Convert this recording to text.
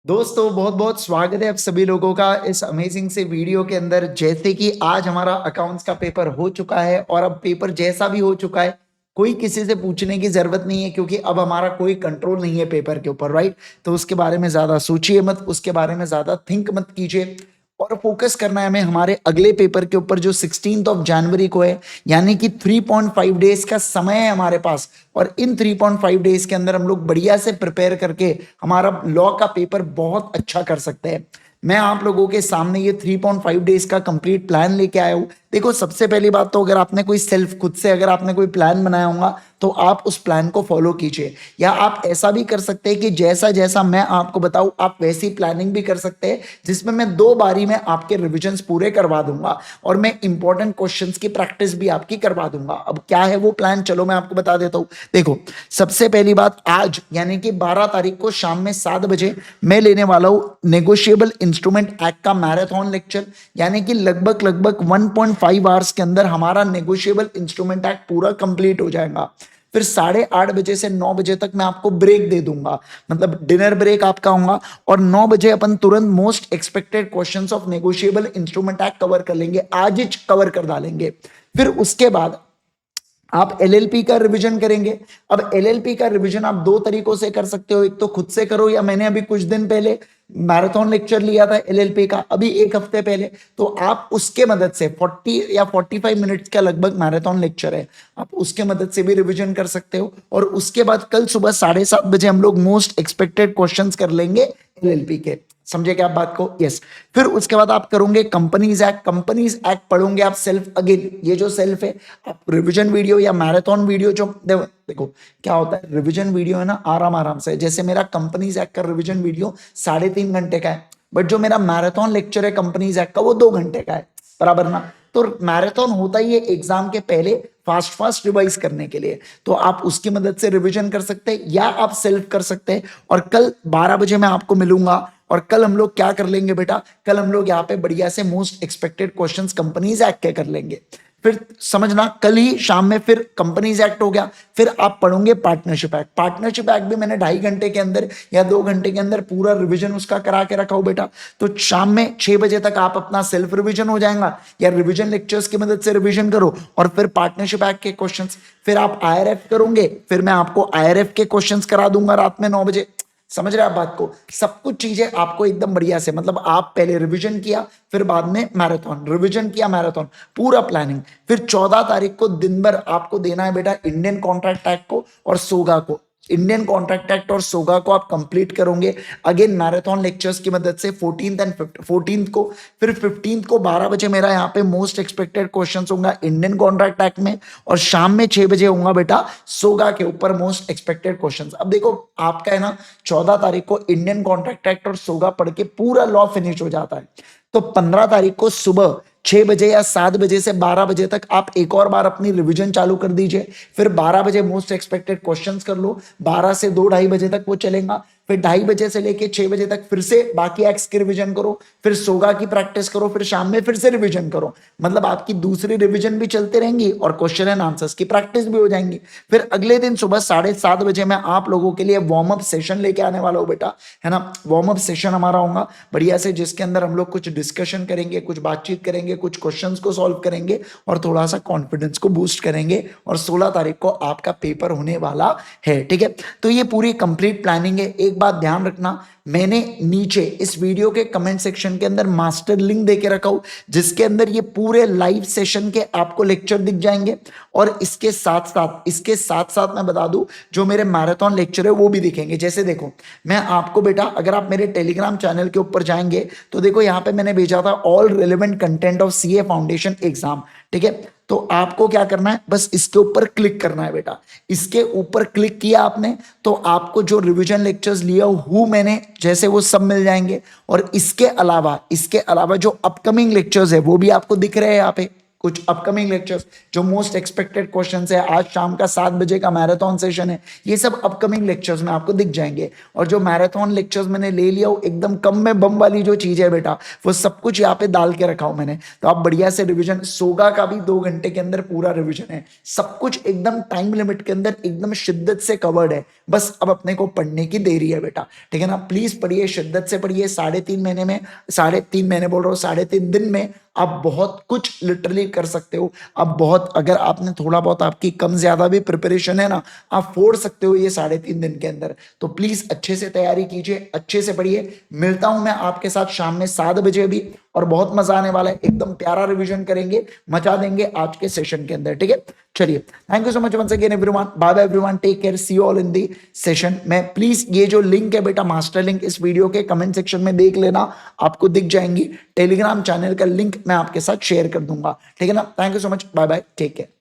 दोस्तों बहुत बहुत स्वागत है आप सभी लोगों का इस अमेजिंग से वीडियो के अंदर। जैसे कि आज हमारा अकाउंट्स का पेपर हो चुका है और अब पेपर जैसा भी हो चुका है, कोई किसी से पूछने की जरूरत नहीं है क्योंकि अब हमारा कोई कंट्रोल नहीं है पेपर के ऊपर, राइट। तो उसके बारे में ज्यादा सोचिए मत, उसके बारे में ज्यादा थिंक मत कीजिए और फोकस करना है हमें हमारे अगले पेपर के ऊपर जो 16 जनवरी को है। यानी कि 3.5 डेज का समय है हमारे पास और इन 3.5 डेज के अंदर हम लोग बढ़िया से प्रिपेयर करके हमारा लॉ का पेपर बहुत अच्छा कर सकते हैं। मैं आप लोगों के सामने ये 3.5 डेज का कंप्लीट प्लान लेके आया हूं। देखो, सबसे पहली बात तो अगर आपने कोई सेल्फ खुद से अगर आपने कोई प्लान बनाया होगा तो आप उस प्लान को फॉलो कीजिए, या आप ऐसा भी कर सकते हैं कि जैसा जैसा मैं आपको बताऊं आप वैसी प्लानिंग भी कर सकते हैं, जिसमें मैं 2 बारी में आपके रिविजन्स पूरे करवा दूंगा और मैं इंपॉर्टेंट क्वेश्चंस की प्रैक्टिस भी आपकी करवा दूंगा। अब क्या है वो प्लान, चलो मैं आपको बता देता हूं। देखो, सबसे पहली बात, आज यानी कि 12 तारीख को शाम में 7 बजे मैं लेने वाला हूं नेगोशिएबल इंस्ट्रूमेंट एक्ट का मैराथन लेक्चर। यानी कि लगभग लगभग 1.5 आवर्स के अंदर हमारा नेगोशिएबल इंस्ट्रूमेंट एक्ट पूरा कंप्लीट हो जाएगा। फिर 8:30 बजे से 9 बजे तक मैं आपको ब्रेक दे दूंगा, मतलब डिनर ब्रेक आपका होगा। और 9 बजे अपन तुरंत most expected questions of negotiable instrument act cover कर लेंगे, आज ही कवर कर डालेंगे। फिर उसके बाद आप एलएलपी का रिवीजन करेंगे। अब एलएलपी का रिवीजन आप 2 तरीकों से कर सकते हो, एक तो खुद से करो, या मैंने अभी कुछ दिन पहले मैराथन लेक्चर लिया था एलएलपी का, अभी 1 हफ्ते पहले, तो आप उसके मदद से 40 या 45 मिनट्स का लगभग मैराथन लेक्चर है, आप उसके मदद से भी रिवीजन कर सकते हो। और उसके बाद कल सुबह 7:30 बजे हम लोग मोस्ट एक्सपेक्टेड क्वेश्चंस कर लेंगे एलएलपी के। समझे क्या आप बात को? यस। फिर उसके बाद आप करोगे कंपनीज एक्ट। कंपनीज एक्ट पढ़ोगे आप सेल्फ अगेन, ये जो सेल्फ है आप रिवीजन वीडियो या मैराथन वीडियो जो देखो क्या होता है, रिवीजन वीडियो है ना, आराम आराम से, जैसे मेरा कंपनीज एक्ट का रिवीजन वीडियो 3.5 घंटे का है, बट जो मेरा मैराथन लेक्चर है कंपनीज एक्ट का वो 2 घंटे का है, बराबर ना। तो मैराथन होता ही है एग्जाम के पहले फास्ट फास्ट रिवाइज करने के लिए, तो आप उसकी मदद से रिवीजन कर सकते हैं या आप सेल्फ कर सकते हैं। और कल 12 बजे मैं आपको मिलूंगा और कल हम लोग क्या कर लेंगे बेटा, कल हम लोग यहाँ पे बढ़िया से most expected questions companies act के कर लेंगे। फिर समझना, कल ही शाम में फिर कंपनीज एक्ट हो गया, फिर आप पढ़ोगे पार्टनरशिप एक्ट। पार्टनरशिप एक्ट भी मैंने 2.5 घंटे के अंदर या 2 घंटे के अंदर पूरा रिवीजन उसका करा के रखा हो बेटा। तो शाम में 6 बजे तक आप अपना सेल्फ रिवीजन हो जाएगा या रिवीजन लेक्चर्स की मदद से रिवीजन करो, और फिर पार्टनरशिप एक्ट के क्वेश्चंस, फिर आप आईआरएफ करोगे, फिर मैं आपको आईआरएफ के क्वेश्चंस करा दूंगा रात में 9 बजे। समझ रहे आप बात को? सब कुछ चीजें आपको एकदम बढ़िया से, मतलब आप पहले रिवीजन किया, फिर बाद में मैराथन, रिवीजन किया मैराथन, पूरा प्लानिंग। फिर 14 तारीख को दिन भर आपको देना है बेटा इंडियन कॉन्ट्रैक्ट एक्ट को और सोगा को। इंडियन कॉन्ट्रैक्ट एक्ट और सोगा को आप कंप्लीट करोगे अगेन मैराथन लेक्चर्स की मदद से 14th को। फिर 15th को 12 बजे मेरा यहाँ पे मोस्ट एक्सपेक्टेड क्वेश्चंस होगा इंडियन कॉन्ट्रैक्ट एक्ट में, और शाम में 6 बजे होगा बेटा सोगा के ऊपर मोस्ट एक्सपेक्टेड क्वेश्चंस। अब देखो आपका है ना 14 तारीख को इंडियन कॉन्ट्रैक्ट एक्ट और सोगा पढ़ के पूरा लॉ फिनिश हो जाता है, तो 15 तारीख को सुबह 6 बजे या 7 बजे से 12 बजे तक आप एक और बार अपनी रिवीजन चालू कर दीजिए। फिर 12 बजे मोस्ट एक्सपेक्टेड क्वेश्चंस कर लो, 12 से 2-2:30 बजे तक वो चलेगा। फिर 2:30 बजे से लेके 6 बजे तक फिर से बाकी एक्स की रिवीजन करो, फिर सोगा की प्रैक्टिस करो, फिर शाम में फिर से रिवीजन करो। मतलब आपकी दूसरी रिवीजन भी चलती रहेंगी और क्वेश्चन एंड आंसर्स की प्रैक्टिस भी हो जाएंगी। फिर अगले दिन सुबह 7:30 बजे मैं आप लोगों के लिए वार्म अप सेशन लेके आने वाला हूँ बेटा, है ना। वार्म अप सेशन हमारा होगा बढ़िया से, जिसके अंदर हम लोग कुछ डिस्कशन करेंगे, कुछ बातचीत करेंगे, कुछ क्वेश्चंस को सॉल्व करेंगे और थोड़ा सा कॉन्फिडेंस को बूस्ट करेंगे। और 16 तारीख को आपका पेपर होने वाला है, ठीक है। तो ये पूरी कंप्लीट प्लानिंग है। एक बात ध्यान रखना, मैंने नीचे इस वीडियो के कमेंट सेक्शन के अंदर मास्टर लिंक देके रखा हूं, जिसके अंदर ये पूरे लाइव सेशन के आपको लेक्चर दिख जाएंगे। और इसके साथ साथ मैं बता दूं, जो मेरे मैराथन लेक्चर है वो भी दिखेंगे। जैसे देखो, मैं आपको बेटा, अगर आप मेरे टेलीग्राम चैनल के ऊपर जाएंगे तो देखो यहाँ पे मैंने भेजा था all relevant content of CA foundation exam, ठीक है। तो आपको क्या करना है, बस इसके ऊपर क्लिक करना है बेटा। इसके ऊपर क्लिक किया आपने तो आपको जो रिवीजन लेक्चर्स लिया हूं मैंने, जैसे वो सब मिल जाएंगे। और इसके अलावा जो अपकमिंग लेक्चर्स है वो भी आपको दिख रहे हैं यहाँ पे, कुछ अपकमिंग लेक्चर्स जो मोस्ट एक्सपेक्टेड क्वेश्चंस है, आज शाम का 7 बजे का मैराथन सेशन है, ये सब अपकमिंग लेक्चर्स में आपको दिख जाएंगे। और जो मैराथन लेक्चर्स मैंने ले लिया वो एकदम कम में बम वाली जो चीज है बेटा, वो सब कुछ यहाँ पे डाल के रखा हूं मैंने। तो आप बढ़िया से रिविजन, सोगा का भी 2 घंटे के अंदर पूरा रिविजन है, सब कुछ एकदम टाइम लिमिट के अंदर एकदम शिद्दत से कवर्ड है। बस अब अपने को पढ़ने की देरी है बेटा, ठीक है ना। प्लीज पढ़िए, शिद्दत से पढ़िए। 3.5 महीने में, 3.5 महीने बोल रहा हूँ, 3.5 दिन में आप बहुत कुछ लिटरली कर सकते हो। अब बहुत, अगर आपने थोड़ा बहुत आपकी कम ज्यादा भी प्रिपरेशन है ना, आप फोड़ सकते हो ये 3.5 दिन के अंदर। तो प्लीज अच्छे से तैयारी कीजिए, अच्छे से पढ़िए। मिलता हूं मैं आपके साथ शाम में 7 बजे भी, और बहुत मजा आने वाला है, एकदम प्यारा रिवीजन करेंगे, मचा देंगे आज के सेशन के अंदर, ठीक है। चलिए, thank you so much once again everyone, bye bye everyone, take care, see you all in the session में। प्लीज ये जो लिंक है बेटा, मास्टर लिंक, इस वीडियो के कमेंट सेक्शन में देख लेना, आपको दिख जाएंगी। टेलीग्राम चैनल का लिंक मैं आपके साथ शेयर कर दूंगा, ठीक है ना। Thank you so much, bye bye, take care.